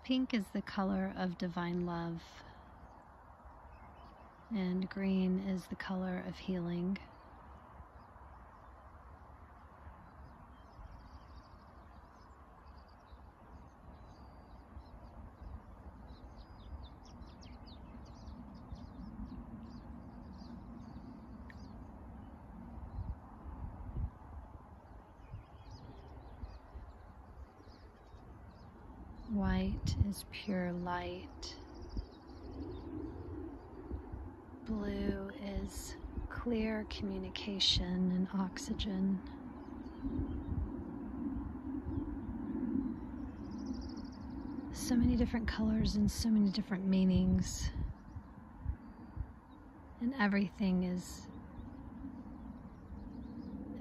Pink is the color of divine love, and green is the color of healing. White is pure light. Blue is clear communication and oxygen. So many different colors and so many different meanings. And everything is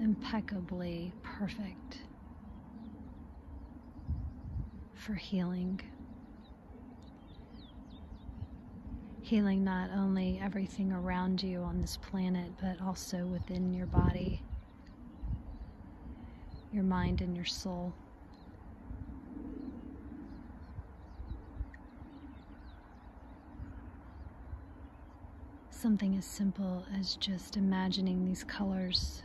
impeccably perfect for healing. Healing not only everything around you on this planet, but also within your body, your mind, and your soul. Something as simple as just imagining these colors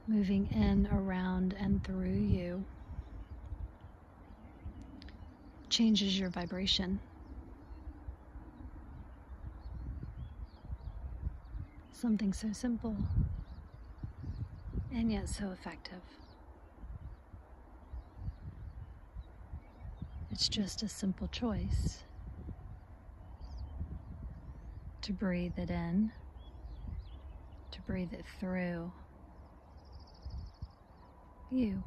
moving in, around, and through you changes your vibration. Something so simple and yet so effective. It's just a simple choice to breathe it in, to breathe it through you.